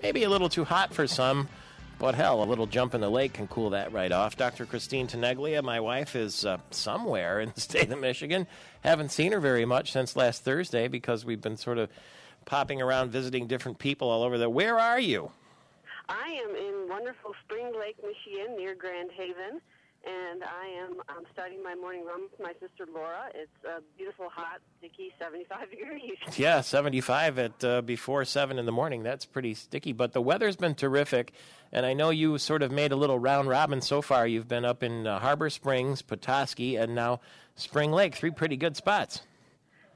Maybe a little too hot for some, but hell, a little jump in the lake can cool that right off. Dr. Christine Tenaglia, my wife, is somewhere in the state of Michigan. Haven't seen her very much since last Thursday because we've been sort of popping around visiting different people all over there. Where are you? I am in wonderful Spring Lake, Michigan, near Grand Haven, and I'm starting my morning run with my sister Laura. It's a beautiful, hot, sticky 75 degrees. Yeah, 75 at before 7 in the morning. That's pretty sticky, but the weather's been terrific, and I know you sort of made a little round robin so far. You've been up in Harbor Springs, Petoskey, and now Spring Lake, 3 pretty good spots.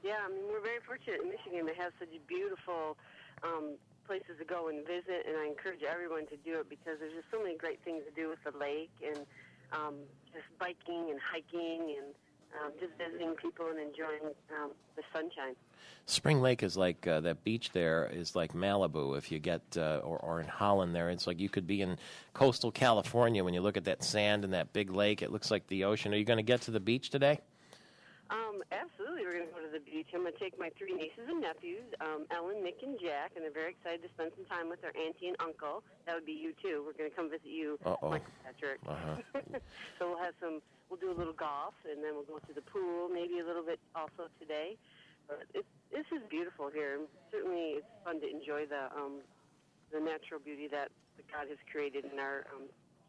Yeah, I mean, we're very fortunate in Michigan to have such beautiful places to go and visit, and I encourage everyone to do it because there's just so many great things to do with the lake and just biking and hiking and just visiting people and enjoying the sunshine. Spring Lake is like that beach there is like Malibu. If you get or in Holland there, it's like you could be in coastal California when you look at that sand and that big lake. It looks like the ocean. Are you going to get to the beach today? Absolutely, we're going to go to the beach. I'm going to take my 3 nieces and nephews, Ellen, Nick, and Jack, and they're very excited to spend some time with their auntie and uncle. That would be you, too. We're going to come visit you, Michael Patrick. So we'll do a little golf, and then we'll go to the pool, maybe a little bit also today. But this is beautiful here. Certainly, it's fun to enjoy the natural beauty that God has created in our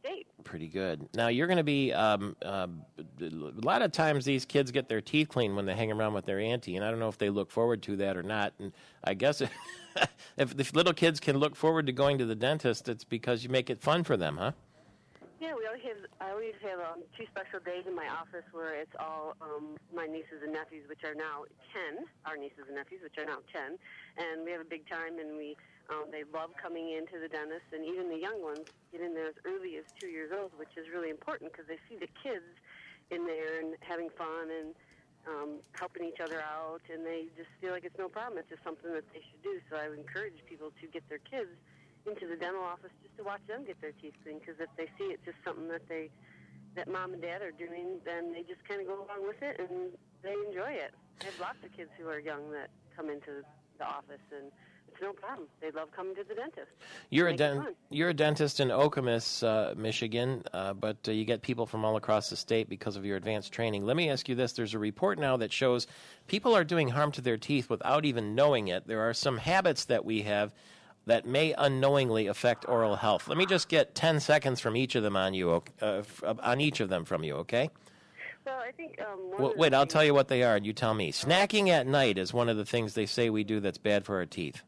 state. Pretty good. Now, you're going to be, a lot of times these kids get their teeth cleaned when they hang around with their auntie, and I don't know if they look forward to that or not. And I guess if little kids can look forward to going to the dentist, it's because you make it fun for them, huh? Yeah, I always have 2 special days in my office where it's all my nieces and nephews, which are now 10, our nieces and nephews, which are now 10, and we have a big time, and they love coming into the dentist, and even the young ones get in there as early as 2 years old, which is really important because they see the kids in there and having fun and helping each other out, and they just feel like it's no problem. It's just something that they should do. So I would encourage people to get their kids into the dental office just to watch them get their teeth cleaned, because if they see it's just something that mom and dad are doing, then they just kind of go along with it and they enjoy it. I have lots of kids who are young that come into the office, and it's no problem. They love coming to the dentist. You're a dentist in Okemos, Michigan, but you get people from all across the state because of your advanced training. Let me ask you this. There's a report now that shows people are doing harm to their teeth without even knowing it. There are some habits that we have that may unknowingly affect oral health. Let me just get 10 seconds from each of them on you, on each of them from you, okay? Well, I think wait, I'll tell you what they are, and you tell me. Snacking at night is one of the things they say we do that's bad for our teeth.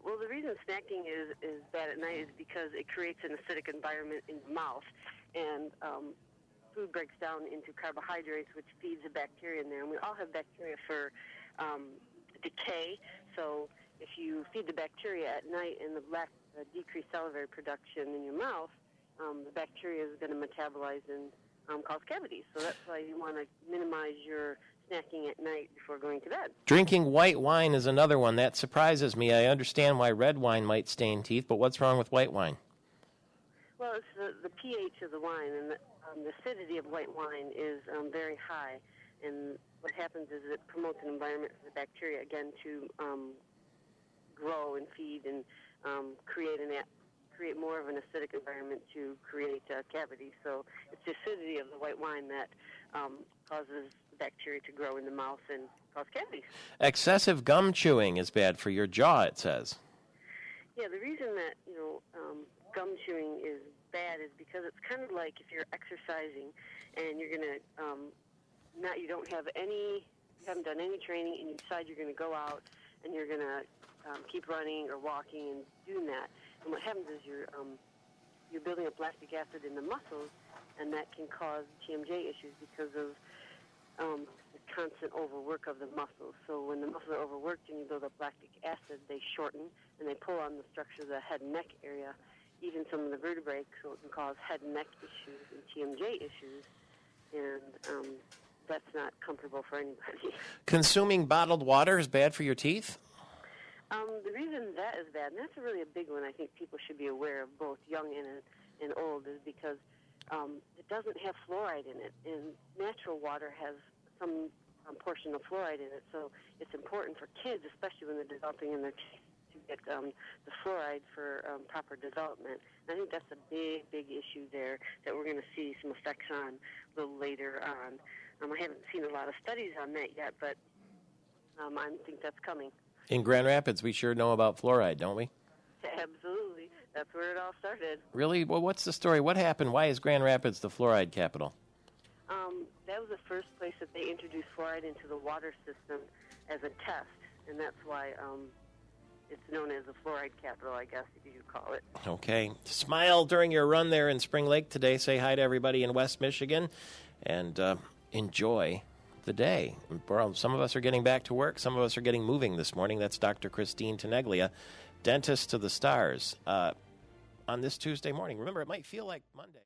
Well, the reason snacking is bad at night is because it creates an acidic environment in the mouth, and food breaks down into carbohydrates, which feeds the bacteria in there. And we all have bacteria for decay, so if you feed the bacteria at night and the decreased salivary production in your mouth, the bacteria is going to metabolize and cause cavities. So that's why you want to minimize your snacking at night before going to bed. Drinking white wine is another one. That surprises me. I understand why red wine might stain teeth, but what's wrong with white wine? Well, it's the pH of the wine, and the acidity of white wine is very high. And what happens is it promotes an environment for the bacteria, again, to grow and feed and create more of an acidic environment to create cavities. So it's the acidity of the white wine that causes bacteria to grow in the mouth and cause cavities. Excessive gum chewing is bad for your jaw, it says. Yeah, the reason that gum chewing is bad is because it's kind of like if you're exercising and you're gonna you haven't done any training, and you decide you're gonna go out and you're gonna keep running or walking and doing that. And what happens is you're building up lactic acid in the muscles, and that can cause TMJ issues because of the constant overwork of the muscles. So when the muscles are overworked and you build up lactic acid, they shorten and they pull on the structure of the head and neck area, even some of the vertebrae, so it can cause head and neck issues and TMJ issues, and that's not comfortable for anybody. Consuming bottled water is bad for your teeth? The reason that is bad, and that's really a big one I think people should be aware of, both young and old, is because it doesn't have fluoride in it, and natural water has some portion of fluoride in it, so it's important for kids, especially when they're developing in their teeth, to get the fluoride for proper development. And I think that's a big, big issue there that we're going to see some effects on a little later on. I haven't seen a lot of studies on that yet, but I think that's coming. In Grand Rapids, we sure know about fluoride, don't we? Absolutely. That's where it all started. Really? Well, what's the story? What happened? Why is Grand Rapids the fluoride capital? That was the first place that they introduced fluoride into the water system as a test, and that's why it's known as the fluoride capital, I guess you could call it. Okay. Smile during your run there in Spring Lake today. Say hi to everybody in West Michigan, and enjoy the day. Some of us are getting back to work. Some of us are getting moving this morning. That's Dr. Christine Tenaglia, dentist to the stars, on this Tuesday morning. Remember, it might feel like Monday.